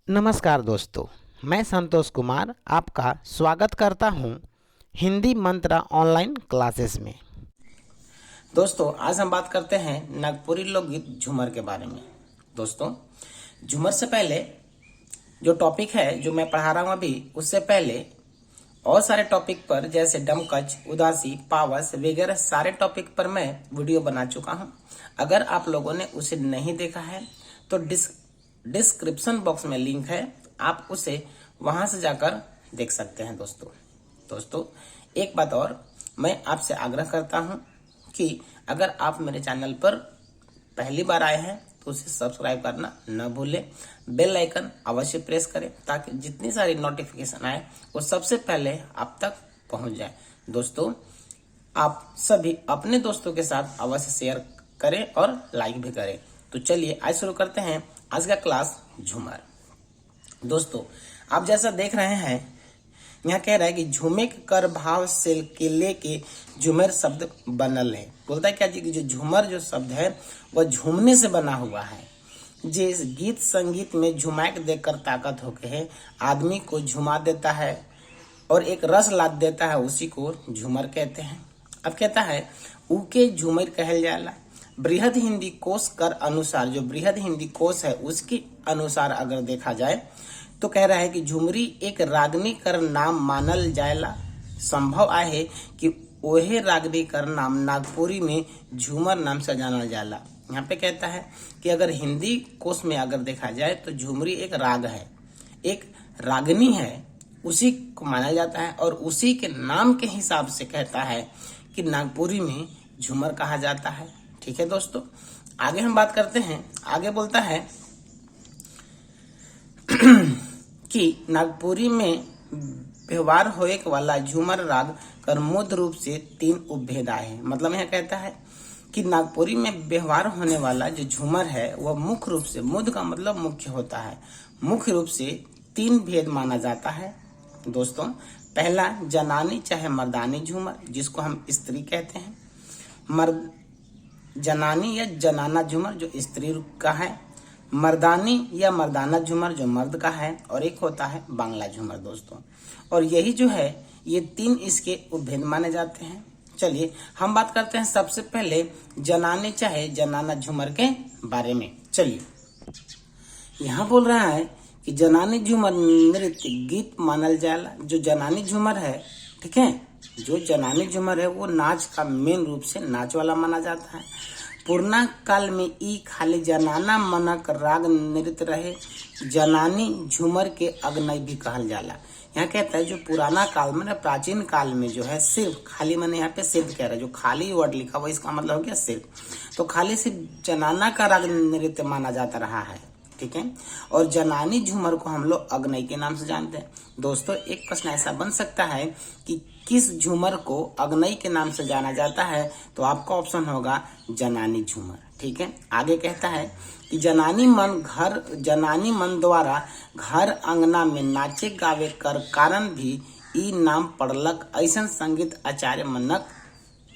नमस्कार दोस्तों, मैं संतोष कुमार आपका स्वागत करता हूं हिंदी मंत्रा ऑनलाइन क्लासेस में। दोस्तों, आज हम बात करते हैं नागपुरी लोकगीत झूमर के बारे में। दोस्तों, झूमर से पहले जो टॉपिक है जो मैं पढ़ा रहा हूं अभी, उससे पहले और सारे टॉपिक पर जैसे डमकच, उदासी, पावस वगैरह सारे टॉपिक पर मैं वीडियो बना चुका हूं। अगर आप लोगों ने उसे नहीं देखा है तो डिस्क्रिप्शन बॉक्स में लिंक है, आप उसे वहां से जाकर देख सकते हैं। दोस्तों, एक बात और मैं आपसे आग्रह करता हूं कि अगर आप मेरे चैनल पर पहली बार आए हैं तो उसे सब्सक्राइब करना न भूलें, बेल आइकन अवश्य प्रेस करें ताकि जितनी सारी नोटिफिकेशन आए वो सबसे पहले आप तक पहुंच जाए। दोस्तों, आप सभी अपने दोस्तों के साथ अवश्य शेयर करें और लाइक भी करें। तो चलिए आज शुरू करते हैं आज का क्लास झूमर। दोस्तों, आप जैसा देख रहे हैं यहाँ कह रहा है कि झूमे के कर भाव से के लेके झूमर शब्द बनल है। बोलता है क्या जी कि जो झूमर जो शब्द है वह झूमने से बना हुआ है। जिस गीत संगीत में झुमाक देकर ताकत होके है आदमी को झुमा देता है और एक रस लाद देता है, उसी को झूमर कहते हैं। अब कहता है ऊके झूमर कहल जाला। बृहद हिंदी कोश कर अनुसार, जो बृहद हिंदी कोश है उसके अनुसार अगर देखा जाए तो कह रहा है कि झुमरी एक रागनी कर नाम मानल जायला। संभव आहे कि ओहे रागनी कर नाम नागपुरी में झूमर नाम से जानल जाला। यहाँ पे कहता है कि अगर हिंदी कोश में अगर देखा जाए तो झुमरी एक राग है, एक रागनी है, उसी को माना जाता है और उसी के नाम के हिसाब से कहता है कि नागपुरी में झूमर कहा जाता है। ठीक है दोस्तों, आगे हम बात करते हैं। आगे बोलता है कि नागपुरी में व्यवहार होए वाला झूमर राग कर मुद रूप से 3 उपभेद आए हैं। मतलब यह कहता है कि नागपुरी में व्यवहार होने वाला जो झूमर है वह मुख्य रूप से, मुद का मतलब मुख्य होता है, मुख्य रूप से 3 भेद माना जाता है। दोस्तों, पहला जनानी चाहे मर्दानी झूमर, जिसको हम स्त्री कहते हैं, मर्द जनानी या जनाना झूमर जो स्त्री का है, मर्दानी या मर्दाना झूमर जो मर्द का है, और एक होता है बांग्ला झूमर। दोस्तों, और यही जो है ये 3 इसके उपभेद माने जाते हैं। चलिए हम बात करते हैं सबसे पहले जनानी चाहे जनाना झूमर के बारे में। चलिए, यहाँ बोल रहा है कि जनानी झूमर नृत्य गीत मानल जाएला। जो जनानी झूमर है, ठीक है, जो जनानी झूमर है वो नाच का मेन रूप से नाच वाला माना जाता है। पुराना काल में ई खाली जनाना मनक राग नृत्य रहे, जनानी झूमर के अग्नय भी कहल जाला। यहाँ कहता है जो पुराना काल में, प्राचीन काल में जो है सिर्फ खाली, मैंने यहाँ पे सिर्फ कह रहा है, जो खाली वर्ड लिखा हुआ इसका मतलब हो गया सिर्फ, तो खाली सिर्फ जनाना का राग नृत्य माना जाता रहा है। ठीक है, और जनानी झूमर को हम लोग अग्नय के नाम से जानते हैं। दोस्तों, एक प्रश्न ऐसा बन सकता है कि किस झूमर को अग्नय के नाम से जाना जाता है, तो आपका ऑप्शन होगा जनानी झूमर। ठीक है, आगे कहता है कि जनानी मन द्वारा घर अंगना में नाचे गावे कर कारण भी ई नाम पड़लक ऐसा संगीत आचार्य मनक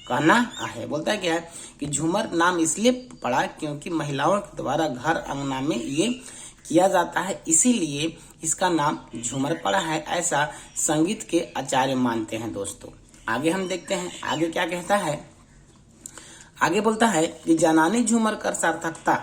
कहना है। बोलता है क्या है कि झूमर नाम इसलिए पड़ा क्योंकि महिलाओं के द्वारा घर अंगना में ये किया जाता है, इसीलिए इसका नाम झूमर पड़ा है, ऐसा संगीत के आचार्य मानते हैं। दोस्तों, आगे हम देखते हैं आगे क्या कहता है। आगे बोलता है कि जनानी झूमर कर सार्थकता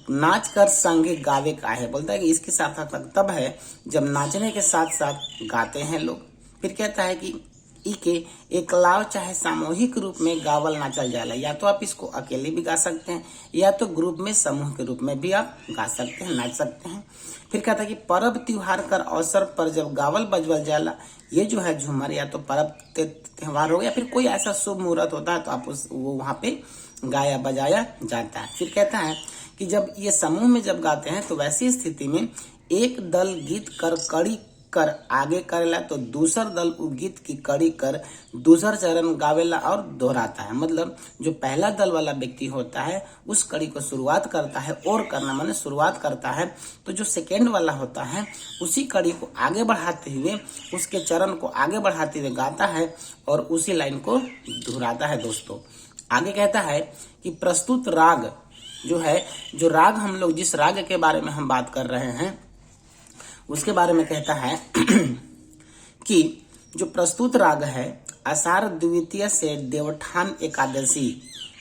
नाच कर संगे गावे का है। बोलता है कि इसकी सार्थकता तब है जब नाचने के साथ साथ गाते हैं लोग। फिर कहता है कि इके एकलाव चाहे सामूहिक रूप में गावल नाचल जाला। या तो आप इसको अकेले भी गा सकते हैं या तो ग्रुप में समूह के रूप में भी आप गा सकते हैं, नाच सकते हैं। फिर कहता है कि पर्व त्योहार कर अवसर पर जब गावल बजवल जाला, ये जो है झूमर या तो पर्व त्योहार हो गया, फिर कोई ऐसा शुभ मुहूर्त होता है तो आप वो वहाँ पे गाया बजाया जाता है। फिर कहता है कि जब ये समूह में जब गाते हैं तो वैसी स्थिति में एक दल गीत कर कड़ी कर आगे करेला तो दूसर दल उ गीत की कड़ी कर दूसर चरण गावेला और दोहराता है। मतलब जो पहला दल वाला व्यक्ति होता है उस कड़ी को शुरुआत करता है और करना माने शुरुआत करता है, तो जो सेकेंड वाला होता है उसी कड़ी को आगे बढ़ाते हुए, उसके चरण को आगे बढ़ाते हुए गाता है और उसी लाइन को दोहराता है। दोस्तों, आगे कहता है कि प्रस्तुत राग जो है, जो राग हम लोग जिस राग के बारे में हम बात कर रहे हैं उसके बारे में कहता है कि जो प्रस्तुत राग है आषाढ़ द्वितीय से देवठान एकादशी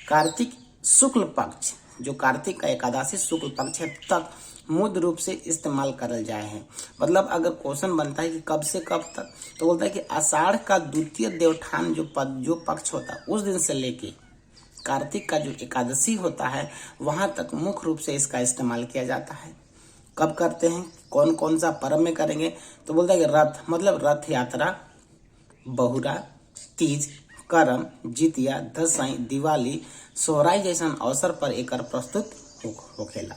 कार्तिक शुक्ल पक्ष, जो कार्तिक का एकादशी शुक्ल पक्ष है तक मुद्र रूप से इस्तेमाल करल जाए है। मतलब अगर क्वेश्चन बनता है कि कब से कब तक, तो बोलता है कि आषाढ़ का द्वितीय देवठान जो पक्ष होता है उस दिन से लेके कार्तिक का जो एकादशी होता है वहां तक मुख्य रूप से इसका इस्तेमाल किया जाता है। कब करते हैं, कौन कौन सा पर्व में करेंगे, तो बोलता है कि रथ मतलब रथ यात्रा, बहुरा, तीज, करम, जितिया, दसई, दिवाली, सोहराई जैसा अवसर पर एकर प्रस्तुत होखेला।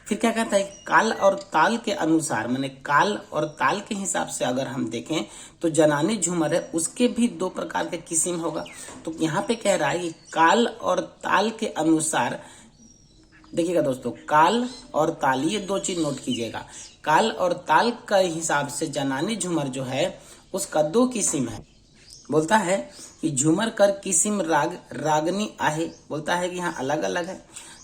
फिर क्या कहता है, काल और ताल के अनुसार, माने काल और ताल के हिसाब से अगर हम देखें तो जनानी झूमर है उसके भी दो प्रकार के किस्म होगा। तो यहाँ पे कह रहा है कि काल और ताल के अनुसार, देखिएगा दोस्तों, काल और ताल ये दो चीज नोट कीजिएगा। काल और ताल का हिसाब से जनानी झूमर जो है उसका दो किस्म है। बोलता है कि झूमर कर किस्म राग रागनी आहे, बोलता है कि यहाँ अलग अलग है।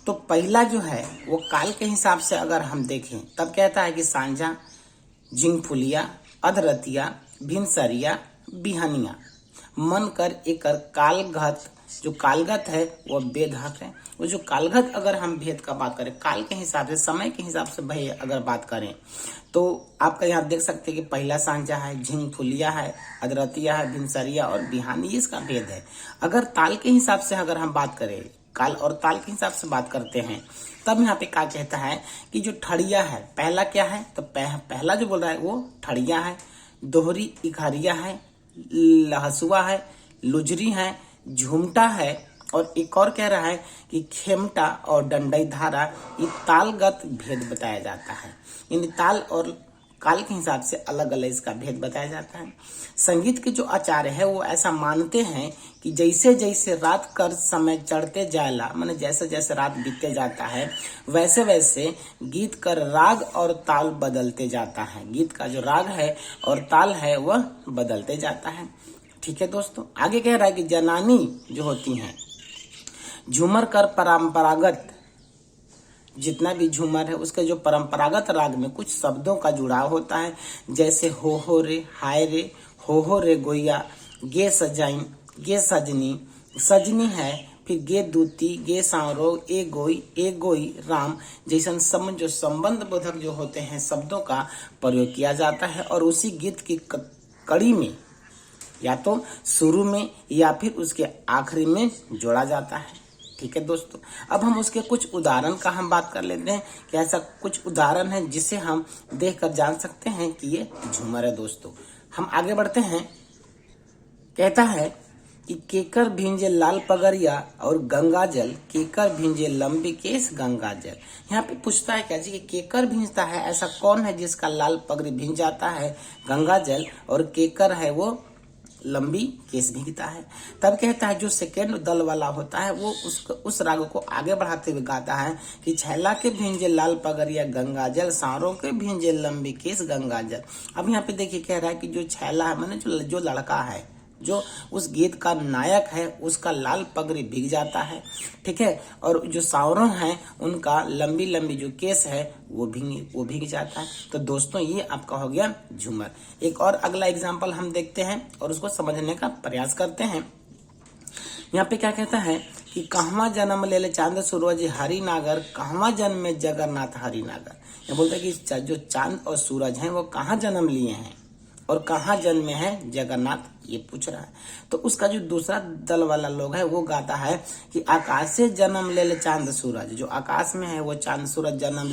तो पहला जो है वो काल के हिसाब से अगर हम देखें तब कहता है कि सांझा, झिंगफुलिया, अधरतिया, भिनसरिया, बिहनिया, मन कर एकर कालघत, जो कालगत है वो बेधक है। वो जो कालगत अगर हम भेद का बात करें काल के हिसाब से, समय के हिसाब से भाई अगर बात करें तो आपका यहाँ देख सकते हैं कि पहला सांझा है, झिंगफुलिया है, अधरतिया है, भिनसरिया और बिहानी, इसका भेद है। अगर ताल के हिसाब से अगर हम बात करें, काल और ताल के हिसाब से बात करते हैं, तब यहाँ पे क्या कहता है कि जो ठड़िया है, पहला क्या है, तो पहला जो बोल रहा है वो ठड़िया है, दोहरी इखारिया है, लहसुआ है, लुजरी है, झुमटा है, और एक और कह रहा है कि खेमटा और डंडई धारा, ये तालगत भेद बताया जाता है। यानी ताल और काल के हिसाब से अलग अलग इसका भेद बताया जाता है। संगीत के जो आचार्य है वो ऐसा मानते हैं कि जैसे जैसे रात कर समय चढ़ते जाएला, माने जैसे जैसे रात बीतते जाता है वैसे वैसे गीत कर राग और ताल बदलते जाता है। गीत का जो राग है और ताल है वह बदलते जाता है। ठीक है दोस्तों, आगे कह रहा है कि जनानी जो होती हैं झूमर कर परंपरागत, जितना भी झूमर है उसके जो परंपरागत राग में कुछ शब्दों का जुड़ाव होता है, जैसे हो रे, हाय रे, हो रे गोया, गे सजाइन, गे सजनी, सजनी है, फिर गे दूती, गे सांवरो, ए गोई राम जैसन जो संबंध बोधक जो होते हैं शब्दों का प्रयोग किया जाता है और उसी गीत की कड़ी में या तो शुरू में या फिर उसके आखिरी में जोड़ा जाता है। ठीक है दोस्तों, अब हम उसके कुछ उदाहरण का हम बात कर लेते हैं कि ऐसा कुछ उदाहरण है जिसे हम देखकर जान सकते हैं कि ये झूमर है। दोस्तों हम आगे बढ़ते हैं। कहता है कि केकर भींजे लाल पगड़िया और गंगा जल, केकर भींजे लंबी केस गंगा जल। यहाँ पे पूछता है क्या जी कि केकर भींजता है, ऐसा कौन है जिसका लाल पगड़ी भींज जाता है गंगा जल, और केकर है वो लंबी केस भीगता है। तब कहता है जो सेकेंड दल वाला होता है वो उस राग को आगे बढ़ाते हुए गाता है कि छैला के भींजे लाल पगड़िया गंगा जल, सांवरों के भींजे लंबी केस गंगा जल। अब यहाँ पे देखिए कह रहा है कि जो छैला है, मैंने जो लड़का है, जो उस गीत का नायक है, उसका लाल पगड़ी भीग जाता है। ठीक है, और जो सांवरों हैं उनका लंबी लंबी जो केस है वो भीग जाता है। तो दोस्तों ये आपका हो गया झूमर। एक और अगला एग्जाम्पल हम देखते हैं और उसको समझने का प्रयास करते हैं। यहाँ पे क्या कहता है कि कहवा जन्म ले चांद सूरज हरि नागर, कहवा जन्म जगन्नाथ हरि नागर। ये बोलते हैं कि जो चांद और सूरज हैं वो कहाँ जन्म लिए हैं और कहाँ जन्मे हैं जगन्नाथ, ये पूछ रहा है। तो उसका जो दूसरा दल वाला लोग है वो गाता है कि आकाश से जन्म ले चांद सूरज, जो आकाश में है वो चांद सूरज जन्म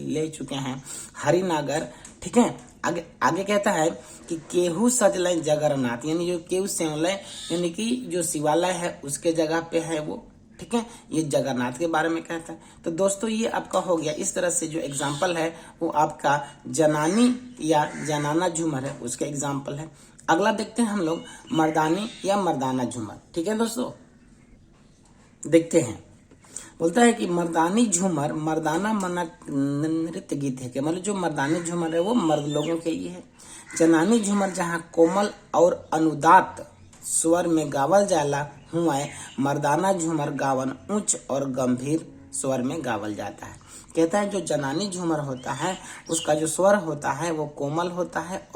ले चुके हैं हरि नागर। ठीक है, आगे कहता है कि केहू सजल जगन्नाथ, यानी जो केहू सेवलय यानी कि जो शिवालय है उसके जगह पे है वो। ठीक है, ये जगन्नाथ के बारे में कहता है। तो दोस्तों ये आपका हो गया, इस तरह से जो एग्जाम्पल है वो आपका जनानी या जनाना झूमर है उसके एग्जाम्पल है। अगला देखते हैं हम लोग मर्दानी या मर्दाना झूमर। ठीक है दोस्तों, देखते हैं। बोलता है कि मर्दानी झूमर मर्दाना मना नृत्य गीत है, कि मतलब जो मर्दानी झूमर है वो मर्द लोगों के लिए है। जनानी झूमर जहाँ कोमल और अनुदात स्वर में गावल जाला हुआ है, मर्दाना झूमर गावन उच्च और गंभीर स्वर में गावल जाता है। कहता है जो जनानी झूमर होता है उसका जो स्वर होता है वो कोमल होता है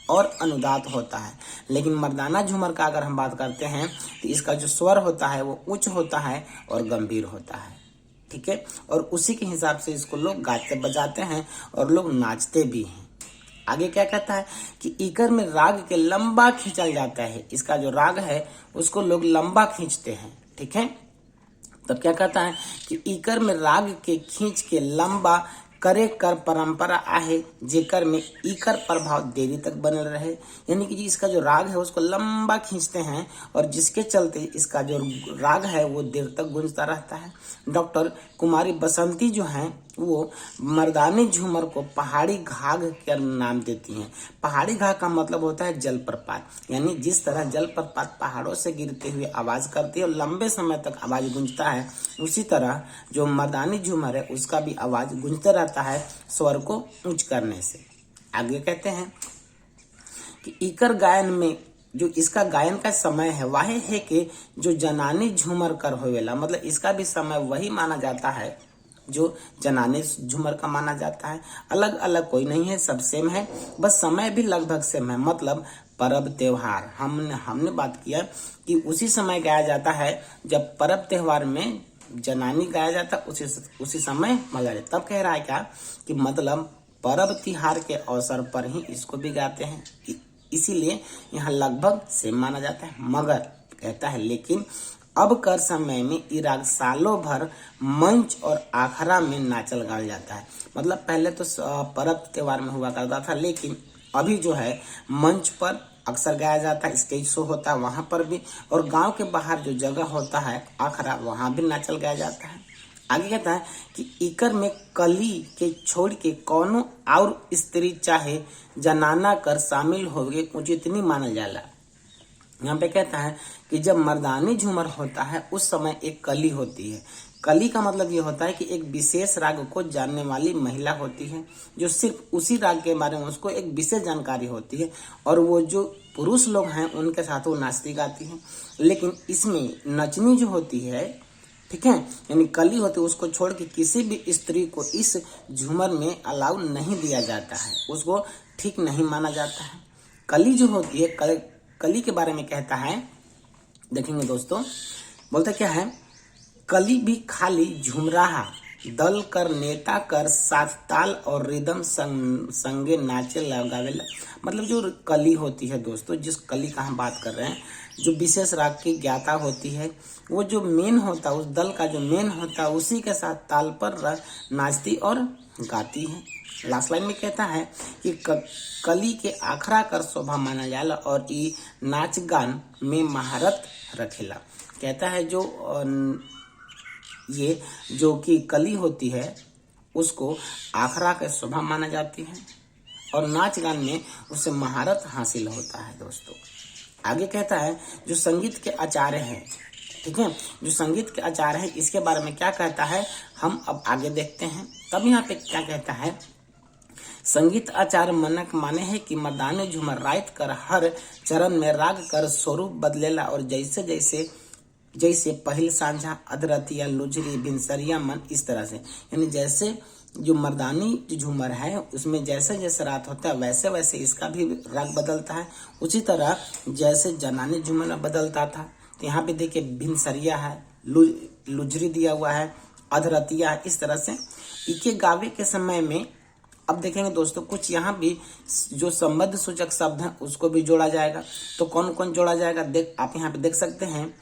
और अनुदात होता है, लेकिन मर्दाना झूमर का अगर हम बात करते हैं तो इसका जो स्वर होता है वो उच्च होता है और गंभीर होता है। ठीक है, और उसी के हिसाब से इसको लोग गाते बजाते हैं और लोग नाचते भी हैं। आगे क्या कहता है कि इकर में राग के लंबा खींचल जाता है, इसका जो राग है उसको लोग लंबा खींचते हैं। ठीक है, तब क्या कहता है कि इकर में राग के खींच के लंबा करे कर परंपरा आहे, जेकर में इकर प्रभाव देरी तक बनल रहे। यानी कि इसका जो राग है उसको लंबा खींचते हैं और जिसके चलते इसका जो राग है वो देर तक गूंजता रहता है। डॉक्टर कुमारी बसंती जो हैं वो मर्दानी झूमर को पहाड़ी घाघ का नाम देती हैं। पहाड़ी घाघ का मतलब होता है जलप्रपात, यानी जिस तरह जलप्रपात पहाड़ों से गिरते हुए आवाज करती है और लंबे समय तक आवाज गूंजता है, उसी तरह जो मर्दानी झूमर है उसका भी आवाज गूंजता रहता है स्वर को ऊंच करने से। आगे कहते हैं कि इकर गायन में जो इसका गायन का समय है वह है कि जो जनानी झूमर कर होवेला, मतलब इसका भी समय वही माना जाता है जो जनानी झूमर का माना जाता है। अलग अलग कोई नहीं है, सब सेम है, बस समय भी लगभग सेम है। मतलब पर्व त्योहार हमने बात किया कि उसी समय गाया जाता है जब पर्व त्योहार में जनानी गाया जाता उसी समय मजा जाए। तब कह रहा है क्या कि मतलब पर्व त्योहार के अवसर पर ही इसको भी गाते हैं, इसीलिए यहाँ लगभग सेम माना जाता है। मगर कहता है लेकिन अब कर समय में ई राग सालों भर मंच और आखड़ा में नाचल गाया जाता है। मतलब पहले तो पर्व त्योहार में हुआ करता था, लेकिन अभी जो है मंच पर अक्सर गाया जाता है, स्टेज शो होता है वहां पर भी, और गांव के बाहर जो जगह होता है आखड़ा वहां भी नाचल गाया जाता है। आगे कहता है कि इकर में कली के छोड़ के कौनो और स्त्री चाहे जनाना कर शामिल हो गए उचित नहीं मानल जाला। यहाँ पे कहता है कि जब मर्दानी झूमर होता है उस समय एक कली होती है। कली का मतलब ये होता है कि एक विशेष राग को जानने वाली महिला होती है जो सिर्फ उसी राग के बारे में उसको एक विशेष जानकारी होती है, और वो जो पुरुष लोग हैं उनके साथ वो नाचती गाती है। लेकिन इसमें नचनी जो होती है, ठीक है, यानी कली होती है, उसको छोड़ के किसी भी स्त्री को इस झूमर में अलाउ नहीं दिया जाता है, उसको ठीक नहीं माना जाता है। कली जो होती है, कली के बारे में कहता है, देखेंगे दोस्तों, बोलता क्या है, कली भी खाली झुमराहा दल कर नेता कर साथ ताल और रिदम संगे नाचे लगावेला। मतलब जो कली होती है दोस्तों, जिस कली का हम बात कर रहे हैं, जो विशेष राग की ज्ञाता होती है, वो जो मेन होता है, उस दल का जो मेन होता है उसी के साथ ताल पर नाचती और गाती है। लास्ट लाइन में कहता है कि कली के आखरा कर शोभा माना जाला और ये नाच गान में महारत रखेला। कहता है ये जो कि कली होती है उसको आखरा के शोभा माना जाती है और नाच गान में उसे महारत हासिल होता है। दोस्तों आगे कहता है जो संगीत के आचार्य हैं, ठीक है, जो संगीत के आचार्य हैं इसके बारे में क्या कहता है हम अब आगे देखते हैं। तब यहाँ पे क्या कहता है, संगीत आचार्य मनक माने है कि मर्दानी झूमर रात कर हर चरण में राग कर स्वरूप बदलेला और जैसे पहल सांझा अधरतिया लुझरी भिनसरिया मन, इस तरह से, यानी जैसे जो मर्दानी जो झूमर है उसमें जैसे जैसे रात होता है वैसे वैसे इसका भी राग बदलता है। उसी तरह जैसे जनानी झूमर बदलता था, तो यहाँ पे देखिए भिनसरिया है, लुझरी दिया हुआ है, अधरतिया है, इस तरह से इके गावे के समय में। अब देखेंगे दोस्तों कुछ यहाँ भी जो संबंध सूचक शब्द हैं उसको भी जोड़ा जाएगा। तो कौन कौन जोड़ा जाएगा आप यहाँ पे देख सकते हैं,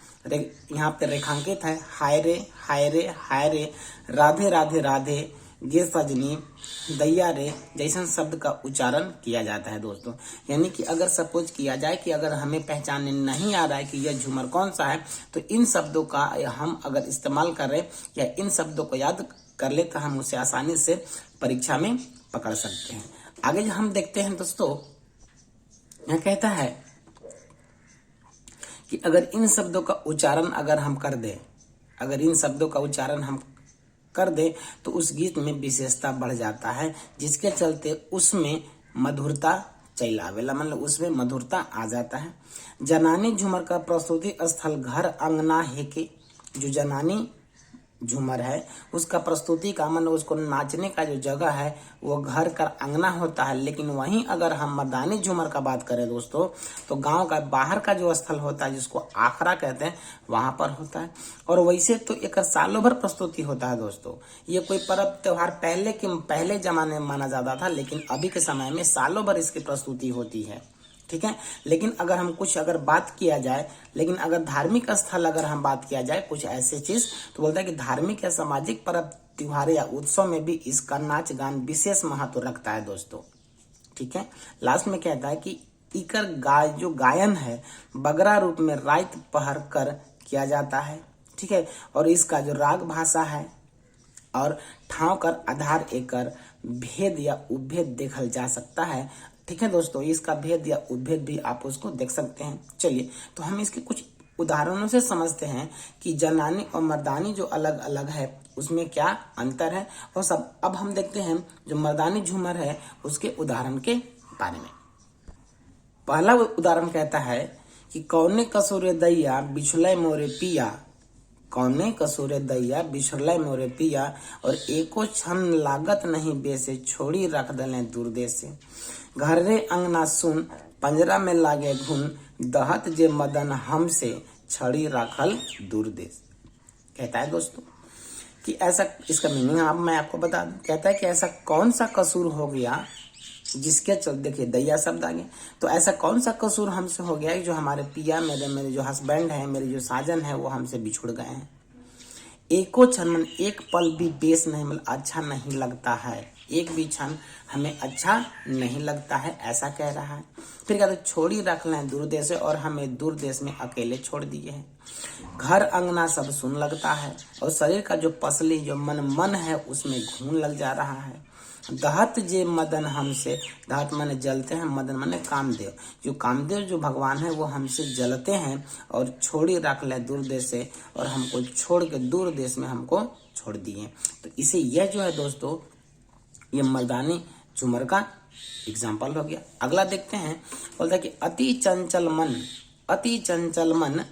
यहाँ पे रेखांकित है, हाय रे हाय रे हाय रे, राधे राधे राधे, गे सजनी, दैया रे जैसा शब्द का उच्चारण किया जाता है। दोस्तों यानी कि अगर सपोज किया जाए कि अगर हमें पहचानने नहीं आ रहा है कि यह झूमर कौन सा है, तो इन शब्दों का हम अगर इस्तेमाल करें या इन शब्दों को याद कर ले तो हम उसे आसानी से परीक्षा में पकड़ सकते हैं। आगे हम देखते हैं दोस्तों, यह कहता है कि अगर इन शब्दों का उच्चारण अगर हम कर दें, अगर इन शब्दों का उच्चारण हम कर दें तो उस गीत में विशेषता बढ़ जाता है, जिसके चलते उसमें मधुरता चल आवेला, मतलब उसमें मधुरता आ जाता है। जनानी झूमर का प्रस्तुति स्थल घर अंगना है के, जो जनानी झूमर है उसका प्रस्तुति का मन उसको नाचने का जो जगह है वो घर का अंगना होता है। लेकिन वहीं अगर हम मर्दानी झूमर का बात करें दोस्तों तो गांव का बाहर का जो स्थल होता है जिसको आखड़ा कहते हैं वहां पर होता है। और वैसे तो एक सालों भर प्रस्तुति होता है दोस्तों। ये कोई पर्व त्योहार पहले जमाने में माना जाता था, लेकिन अभी के समय में सालों भर इसकी प्रस्तुति होती है। ठीक है। लेकिन अगर बात किया जाए, लेकिन अगर धार्मिक स्थल अगर हम बात किया जाए कुछ ऐसे चीज, तो बोलता है कि धार्मिक या सामाजिक पर्व त्योहार या उत्सव में भी इसका नाच गान विशेष महत्व रखता है दोस्तों। ठीक है। लास्ट में कहता है कि इकर जो गायन है बगरा रूप में रात पहर कर किया जाता है। ठीक है। और इसका जो राग भाषा है और ठाव कर आधार एकर भेद या उपभेद देखल जा सकता है। ठीक है दोस्तों, इसका भेद या उपभेद भी आप उसको देख सकते हैं। चलिए तो हम इसके कुछ उदाहरणों से समझते हैं कि जनानी और मर्दानी जो अलग अलग है उसमें क्या अंतर है। और सब अब हम देखते हैं जो मर्दानी झूमर है उसके उदाहरण के बारे में। पहला उदाहरण कहता है कि कौने कसूरे दैया बिछुलय मोरे पिया, कौने कसूरे दैया बिछुलय मोरे पिया, और एको क्षण लागत नहीं बेसे छोड़ी रख दले दूर देसे, घरे अंगना सुन पंजरा में लागे घुन, दहत जे मदन हमसे छड़ी राखल दूर देश। कहता है दोस्तों कि ऐसा, इसका मीनिंग मैं आपको बता दूं। कहता है कि ऐसा कौन सा कसूर हो गया जिसके चल, देखिए दैया शब्द आ गया, तो ऐसा कौन सा कसूर हमसे हो गया जो हमारे पिया मेरे जो हस्बैंड है, मेरे जो साजन है वो हमसे बिछुड़ गए हैं। एको क्षण एक पल भी बेस नहीं मिल अच्छा नहीं लगता है, एक भी क्षण हमें अच्छा नहीं लगता है, ऐसा कह रहा है। फिर कहते छोड़ी रख लें दूर देश से, और हमें दूर देश में अकेले छोड़ दिए हैं। घर अंगना सब सुन लगता है, और शरीर का जो पसली जो मन है उसमें घून लग जा रहा है। दहत जे मदन हमसे, दहत माने जलते हैं, मदन माने कामदेव, जो कामदेव जो भगवान है वो हमसे जलते हैं और छोड़ी रख ले दूर देश से, और हमको छोड़ के दूर देश में हमको छोड़ दिए। तो इसे यह जो है दोस्तों ये मर्दानी झूमर का एग्जाम्पल हो गया। अगला देखते हैं, बोलता है कि अति चंचल मन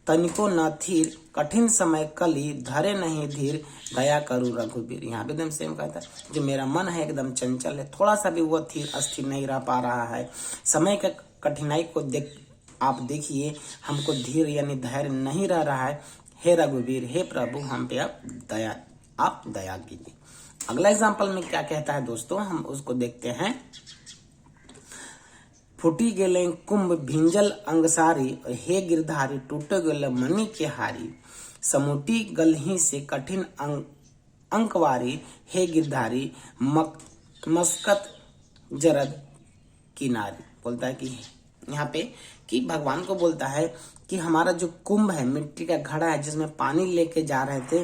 तनिको न थीर, कठिन समय कली धरे नहीं धीर, दया करू रघुबीर। यहाँ भी एकदम सेम कहता है, जो मेरा मन है एकदम चंचल है, थोड़ा सा भी वो थीर अस्थिर नहीं रह पा रहा है। समय के कठिनाई को आप देखिए, हमको धीर यानी धैर्य नहीं रह रहा है। हे रघुबीर, हे प्रभु, हम पे आप दया कीजिए। अगला एग्जाम्पल में क्या कहता है दोस्तों, हम उसको देखते हैं। फूटी गेले कुंभ भिंजल अंगसारी, हे गिरधारी टूटे गेले मणि के हारी, समुटी गलही से कठिन अंकवारी, हे गिरधारी मस्कत जरद किनारी। बोलता है कि यहाँ पे कि भगवान को बोलता है कि हमारा जो कुंभ है, मिट्टी का घड़ा है जिसमें पानी लेके जा रहे थे,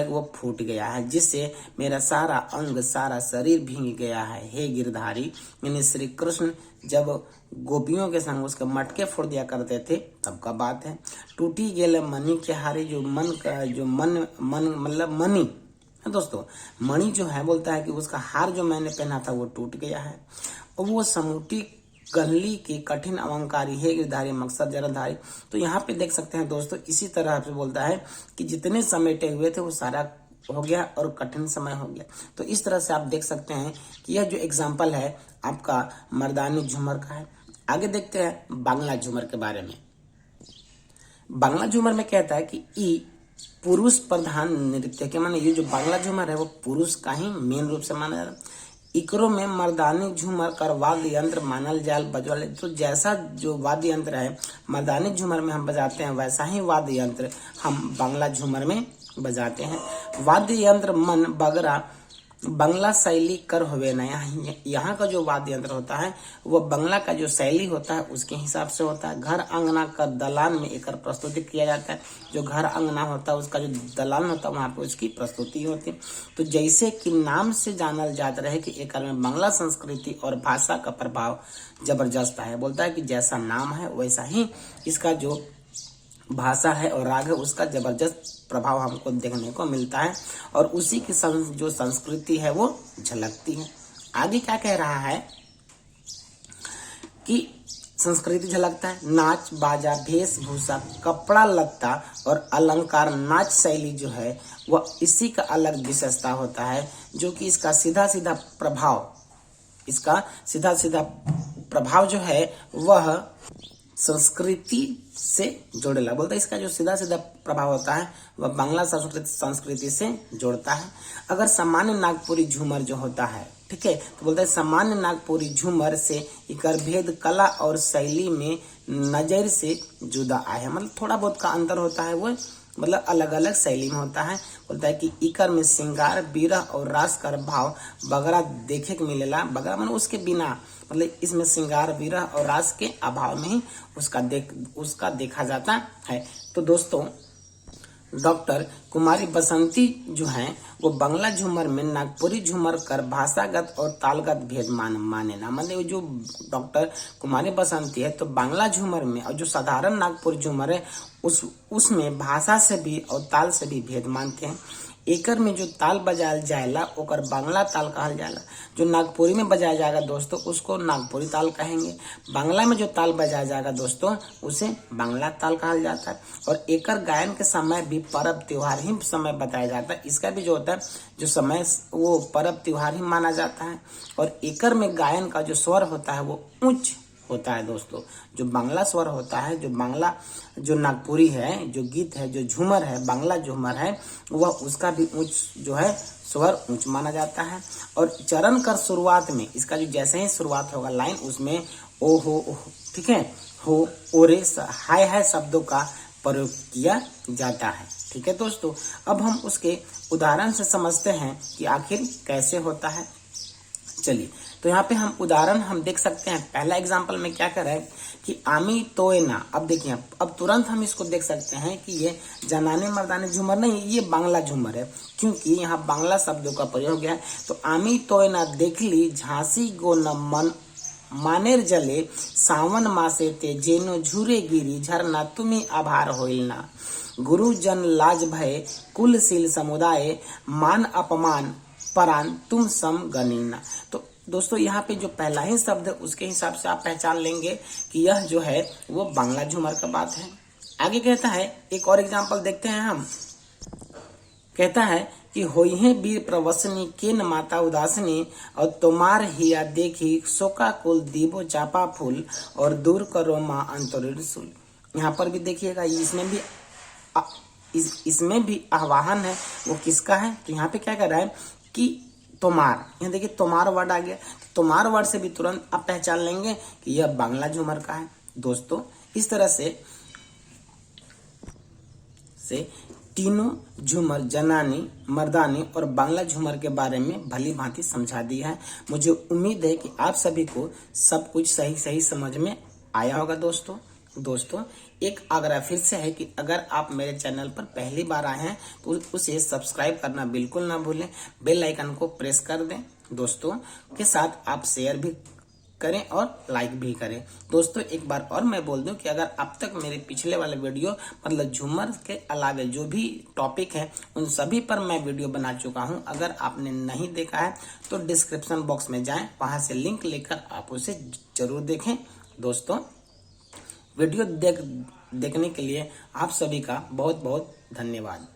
वो फूट गया है, जिससे मेरा सारा अंग सारा शरीर भीग गया है। हे गिरधारी, यानी श्री कृष्ण जब गोपियों के संग उसके मटके फोड़ दिया करते थे तब का बात है। टूटी गेले मणि के हारी, जो मन का जो मन मतलब मणि दोस्तों, मणि जो है बोलता है कि उसका हार जो मैंने पहना था वो टूट गया है। और वो समूटी गहली की कठिन अलंकारी, हे गिरधारी मकसद जरधारी। तो यहाँ पे देख सकते हैं दोस्तों, इसी तरह से बोलता है कि जितने समेटे हुए थे वो सारा हो गया और कठिन समय हो गया। तो इस तरह से आप देख सकते हैं कि यह जो एग्जाम्पल है आपका मर्दानी झूमर का है। आगे देखते हैं बांग्ला झूमर के बारे में। बांग्ला झूमर में कहता है कि ई पुरुष प्रधान नृत्य के, माने ये जो बांग्ला झूमर है वो पुरुष का ही मेन रूप से माना जा रहा है। इकरो में मर्दानी झूमर कर वाद्य यंत्र मानल जाल बजवाले। तो जैसा जो वाद्य यंत्र है मर्दानी झूमर में हम बजाते हैं, वैसा ही वाद्य यंत्र हम बांग्ला झूमर में बजाते हैं। वाद्य यंत्र मन बगरा बंगला शैली कर होवे ना, यहाँ का जो वाद्य यंत्र होता है वो बंगला का जो शैली होता है उसके हिसाब से होता है। घर अंगना का दलान में एक प्रस्तुति किया जाता है। जो घर अंगना होता है उसका जो दलान होता है वहाँ पे उसकी प्रस्तुति होती है। तो जैसे कि नाम से जानल जाता रहे कि एक में बांग्ला संस्कृति और भाषा का प्रभाव जबरदस्त है। बोलता है कि जैसा नाम है वैसा ही इसका जो भाषा है और राग है उसका जबरदस्त प्रभाव हमको देखने को मिलता है, और उसी की जो संस्कृति है वो झलकती है। आगे क्या कह रहा है कि संस्कृति झलकता है। नाच बाजा वेशभूषा कपड़ा लत्ता और अलंकार नाच शैली जो है वह इसी का अलग विशेषता होता है, जो कि इसका सीधा सीधा प्रभाव जो है वह संस्कृति से जोड़ेला। बोलते इसका जो सीधा सीधा प्रभाव होता है वह बांग्ला संस्कृति से जोड़ता है। अगर सामान्य नागपुरी झूमर जो होता है, ठीक है, तो बोलते हैं सामान्य नागपुरी झूमर से इकर भेद कला और शैली में नजर से जुदा आया, मतलब थोड़ा बहुत का अंतर होता है, वो मतलब अलग अलग शैली में होता है। बोलता है कि इकर में श्रृंगार विरह और रास कर भाव बगरा देखे के मिलेला। बगरा मतलब उसके बिना, मतलब इसमें श्रृंगार विरह और रास के अभाव में ही उसका देखा जाता है। तो दोस्तों डॉक्टर कुमारी बसंती जो हैं वो बांग्ला झूमर में नागपुरी झूमर कर भाषागत और तालगत भेद माने ना, मतलब जो डॉक्टर कुमारी बसंती है तो बांग्ला झूमर में और जो साधारण नागपुरी झूमर है उसमें भाषा से भी और ताल से भी भेद मानते हैं। एकर में जो ताल बजायल जाएला ओकर बांग्ला ताल कहल जाएला। जो नागपुरी में बजाया जाएगा दोस्तों उसको नागपुरी ताल कहेंगे। बांग्ला में जो ताल बजाया जाएगा दोस्तों उसे बांग्ला ताल कहल जाता है। और एकर गायन के समय भी पर्व त्योहार ही समय बताया जाता है। इसका भी जो होता है जो समय वो पर्व त्योहार ही माना जाता है। और एकर में गायन का जो स्वर होता है वो उच्च होता है दोस्तों। जो बांग्ला स्वर होता है, जो नागपुरी है, जो गीत है, जो झूमर है, बांग्ला झूमर है, वह उसका भी उच्च जो है स्वर उच्च माना जाता है। और चरण कर शुरुआत में इसका जो जैसे ही शुरुआत होगा लाइन उसमें ओ हो, ठीक है, हो ओरे हाय शब्दों का प्रयोग किया जाता है। ठीक है दोस्तों, अब हम उसके उदाहरण से समझते हैं कि आखिर कैसे होता है। चलिए, तो यहाँ पे हम उदाहरण हम देख सकते हैं। पहला एग्जाम्पल में क्या कर रहा है कि आमी तोयना। अब देखिए, अब तुरंत हम इसको देख सकते हैं कि ये जनाने मर्दाने झूमर नहीं, ये बांग्ला झूमर है, क्योंकि यहाँ बांग्ला शब्दों का प्रयोग गया है। तो आमी तोयना देख ली झांसी गो न मन मानेर जले सावन मासे ते जेनो झूरे गिरी झरना तुम्हें आभार होइल ना गुरुजन लाज भय कुलशील समुदाय मान अपमान परान तुम सम गणिना। तो दोस्तों यहाँ पे जो पहला ही शब्द है उसके हिसाब से आप पहचान लेंगे कि यह जो है वो बांग्ला झूमर का बात है। आगे कहता है, एक और एग्जांपल देखते हैं हम। कहता है कि होई है वीर प्रवसनी के न माता उदासनी और तुम्हार हिया देखी शोका कुल दीबो चापा फूल और दूर करो माँ अंतरिशूल। यहाँ पर भी देखिएगा, इसमें भी आह्वान है, वो किसका है? तो यहाँ पे क्या कर रहा है कि तोमार, यहाँ देखिए तोमार वर्ड आ गया। तोमार वर्ड से भी तुरंत आप पहचान लेंगे कि यह बांग्ला झूमर का है। दोस्तों इस तरह से तीनों झूमर जनानी मर्दानी और बांग्ला झूमर के बारे में भली भांति समझा दिया है। मुझे उम्मीद है कि आप सभी को सब कुछ सही समझ में आया होगा। दोस्तों एक आग्रह फिर से है कि अगर आप मेरे चैनल पर पहली बार आए हैं तो उसे सब्सक्राइब करना बिल्कुल ना भूलें, बेल आइकन को प्रेस कर दें। दोस्तों के साथ आप शेयर भी करें और लाइक भी करें। दोस्तों एक बार और मैं बोल दूं कि अगर अब तक मेरे पिछले वाले वीडियो मतलब झूमर के अलावे जो भी टॉपिक है उन सभी पर मैं वीडियो बना चुका हूं। अगर आपने नहीं देखा है तो डिस्क्रिप्शन बॉक्स में जाएं, वहां से लिंक लेकर आप उसे जरूर देखें। दोस्तों वीडियो देखने के लिए आप सभी का बहुत बहुत धन्यवाद।